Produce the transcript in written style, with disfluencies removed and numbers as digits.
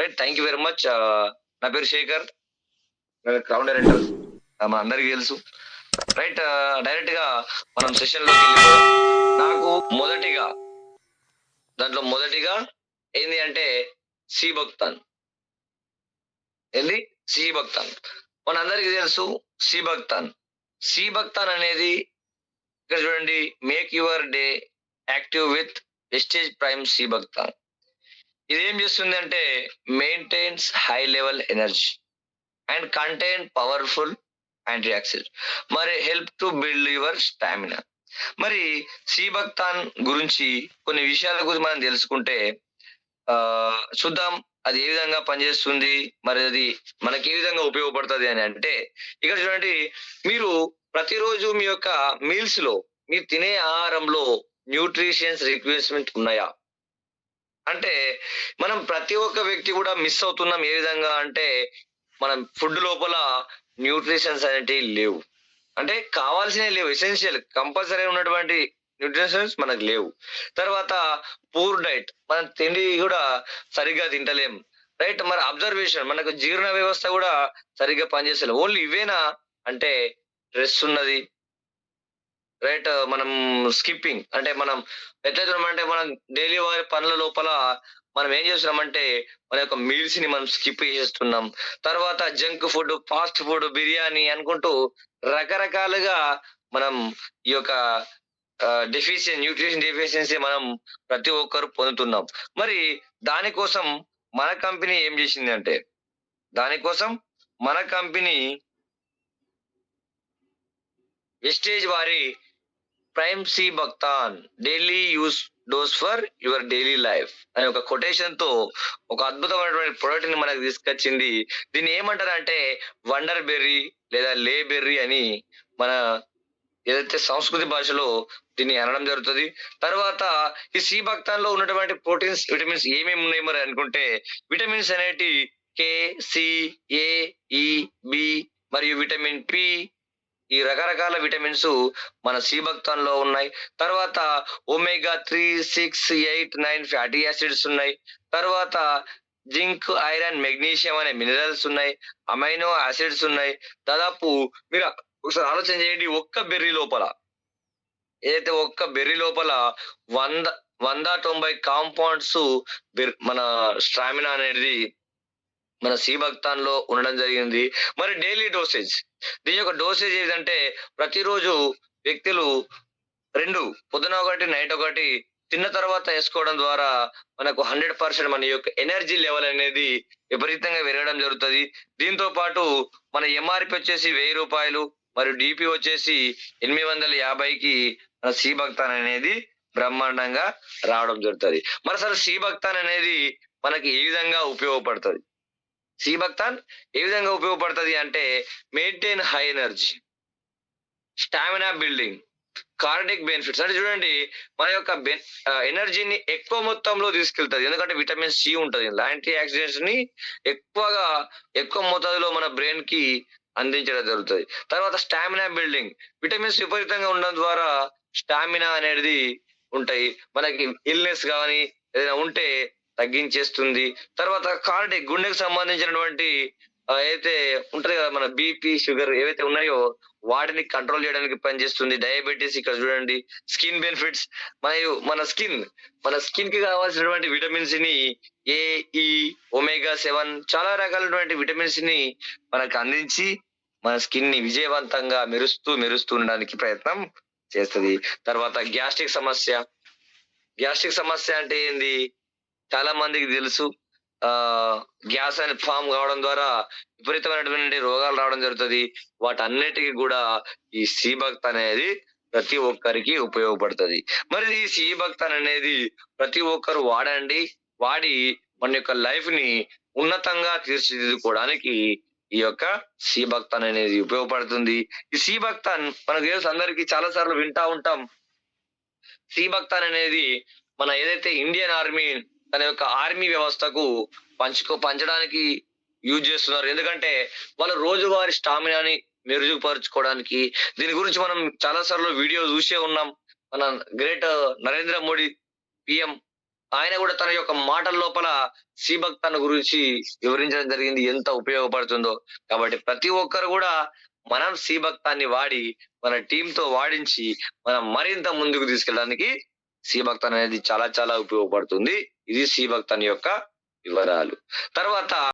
Right. Thank you very much. నా పేరు శేఖర్. నేను క్రౌన్ డైరెక్టర్. మన అందరికీ తెలుసు. రైట్. డైరెక్ట్ గా మనం సెషన్ లోకి వెళ్ళిపోదాం. నాకు మొదటిగా ఏంది అంటే సి భక్తాన్. ఏంది సి భక్తాన్. మనందరికీ తెలుసు సి భక్తాన్. సి భక్తాన్ అనేది ఇక్కడ చూడండి, make your day active with Vestige Prime C buckthorn. ఇది ఏం చేస్తుంది అంటే maintains high level energy and contain powerful antioxidant, మరి help to build your stamina. మరి సి భక్తాన్ గురించి కొన్ని విషయాల గురించి మనం తెలుసుకుంటే చూద్దాం అది ఏ విధంగా పనిచేస్తుంది, మరి అది మనకి ఏ విధంగా ఉపయోగపడుతుంది అని అంటే ఇక్కడ చూడండి, మీరు ప్రతిరోజు మీ యొక్క మీల్స్ లో మీరు తినే ఆహారంలో న్యూట్రిషన్స్ రిక్వైర్మెంట్ ఉన్నాయా అంటే మనం ప్రతి ఒక్క వ్యక్తి కూడా మిస్ అవుతున్నాం. ఏ విధంగా అంటే మనం ఫుడ్ లోపల న్యూట్రిషన్స్ అనేటివి లేవు, అంటే కావాల్సినవి లేవు, ఎసెన్షియల్ కంపల్సరీ ఉన్నటువంటి న్యూట్రిషన్స్ మనకు లేవు. తర్వాత పూర్ డైట్, మనం తిండి కూడా సరిగ్గా తింటలేం. రైట్. మరి అబ్జర్వేషన్, మనకు జీర్ణ వ్యవస్థ కూడా సరిగ్గా పనిచేస్తలేదు. ఓన్లీ ఇవేనా అంటే స్ట్రెస్ ఉన్నది. రైట్. మనం స్కిప్పింగ్ అంటే మనం ఎట్లయితే మనం డైలీ వారి పనుల లోపల మనం ఏం చేస్తున్నామంటే మన యొక్క మీల్స్ ని మనం స్కిప్ చేసేస్తున్నాం. తర్వాత junk food, fast food, biryani అనుకుంటూ రకరకాలుగా మనం ఈ యొక్క న్యూట్రిషన్ డెఫిషియన్సీ మనం ప్రతి ఒక్కరు పొందుతున్నాం. మరి దానికోసం మన కంపెనీ ఏం చేసింది అంటే వెస్టేజ్ వారి ప్రైమ్ సి భక్తాన్ daily use dose for your daily life అనే ఒక కొటేషన్ తో ఒక అద్భుతమైనటువంటి ప్రొడక్ట్ ని మనకు తీసుకొచ్చింది. దీన్ని ఏమంటారంటే వండర్ బెర్రీ లేదా లే బెర్రీ అని మన ఏదైతే సంస్కృతి భాషలో దీన్ని అనడం జరుగుతుంది. తర్వాత ఈ సి భక్తాన్ లో ఉన్నటువంటి ప్రోటీన్స్, విటమిన్స్ ఏమేమి ఉన్నాయి మరి అనుకుంటే విటమిన్స్ అనేటి కే, సి, ఏ, ఈ, బి మరియు విటమిన్ పి, ఈ రకరకాల విటమిన్స్ మన సి భక్తాన్ లో ఉన్నాయి. తర్వాత ఒమేగా 3, 6, 8, 9 ఫ్యాటీ యాసిడ్స్ ఉన్నాయి. తర్వాత జింక్, ఐరన్, మెగ్నీషియం అనే మినరల్స్ ఉన్నాయి. అమైనో యాసిడ్స్ ఉన్నాయి. దాదాపు మీరు ఒకసారి ఆలోచన చేయండి, ఒక్క బెర్రీ లోపల 190 కాంపౌండ్స్ మన స్టామినా అనేది మన సి భక్తాన్ లో ఉండడం జరిగింది. మరి డైలీ డోసేజ్, దీని యొక్క డోసేజ్ ఏదంటే ప్రతిరోజు వ్యక్తులు 2 పొద్దున ఒకటి నైట్ ఒకటి తిన్న తర్వాత వేసుకోవడం ద్వారా మనకు 100% మన యొక్క ఎనర్జీ లెవెల్ అనేది విపరీతంగా పెరగడం జరుగుతుంది. దీంతో పాటు మన ఎంఆర్పి వచ్చేసి 1000 రూపాయలు మరియు డిపి వచ్చేసి 850కి మన సి భక్తాన్ అనేది బ్రహ్మాండంగా రావడం జరుగుతుంది. మరి అసలు సి భక్తాన్ అనేది మనకి ఏ విధంగా ఉపయోగపడుతుంది? సి భక్తాన్ ఏ విధంగా ఉపయోగపడుతుంది అంటే maintain high energy, stamina building, cardiac benefits. అంటే చూడండి మన యొక్క ఎనర్జీని ఎక్కువ మొత్తంలో తీసుకెళ్తుంది, ఎందుకంటే విటమిన్ సి ఉంటుంది. యాంటీ ఆక్సిడెంట్స్ ని ఎక్కువ మోతాదులో మన బ్రెయిన్ కి అందించడం జరుగుతుంది. తర్వాత స్టామినా బిల్డింగ్, విటమిన్స్ విపరీతంగా ఉండడం ద్వారా స్టామినా అనేది ఉంటాయి. మనకి ఇల్నెస్ కానీ ఏదైనా ఉంటే తగ్గించేస్తుంది. తర్వాత కార్డిక్, గుండెకు సంబంధించినటువంటి ఏదైతే ఉంటది కదా, మన బీపీ, షుగర్ ఏవైతే ఉన్నాయో వాటిని కంట్రోల్ చేయడానికి పనిచేస్తుంది. డయాబెటీస్, ఇక్కడ చూడండి స్కిన్ బెనిఫిట్స్, మన స్కిన్ కి కావాల్సినటువంటి విటమిన్స్ ని ఏ, ఈ, ఒమేగా 7 చాలా రకాలైనటువంటి విటమిన్స్ ని మనకు అందించి మన స్కిన్ ని విజయవంతంగా మెరుస్తూ ఉండడానికి ప్రయత్నం చేస్తుంది. తర్వాత గ్యాస్ట్రిక్ సమస్య అంటే ఏంది చాలా మందికి తెలుసు. గ్యాస్ అని ఫామ్ కావడం ద్వారా విపరీతమైనటువంటి రోగాలు రావడం జరుగుతుంది. వాటన్నిటికీ కూడా ఈ సి భక్తాన్ అనేది ప్రతి ఒక్కరికి ఉపయోగపడుతుంది. మరి ఈ సి భక్తాన్ అనేది ప్రతి ఒక్కరు వాడి మన యొక్క లైఫ్ ని ఉన్నతంగా తీర్చిదిద్దుకోవడానికి ఈ యొక్క సి భక్తాన్ అనేది ఉపయోగపడుతుంది. ఈ సి భక్తాన్ మనకు తెలుసు, అందరికి చాలా సార్లు వింటా ఉంటాం. సి భక్తాన్ అనేది మన ఏదైతే ఇండియన్ ఆర్మీ తన యొక్క ఆర్మీ వ్యవస్థకు పంచడానికి యూజ్ చేస్తున్నారు. ఎందుకంటే వాళ్ళ రోజువారీ స్టామినాని మెరుగుపరుచుకోవడానికి. దీని గురించి మనం చాలా సార్లు వీడియో చూసే ఉన్నాం. మన గ్రేట్ నరేంద్ర మోడీ పిఎం ఆయన కూడా తన యొక్క మాటల లోపల శ్రీభక్తాన్ని గురించి వివరించడం జరిగింది, ఎంత ఉపయోగపడుతుందో. కాబట్టి ప్రతి ఒక్కరు కూడా మనం శ్రీభక్తాన్ని వాడి మన టీంతో వాడించి మనం మరింత ముందుకు తీసుకెళ్ళడానికి శ్రీభక్తాన్ అనేది చాలా చాలా ఉపయోగపడుతుంది. ఇది శ్రీభక్తాన్ యొక్క వివరాలు. తర్వాత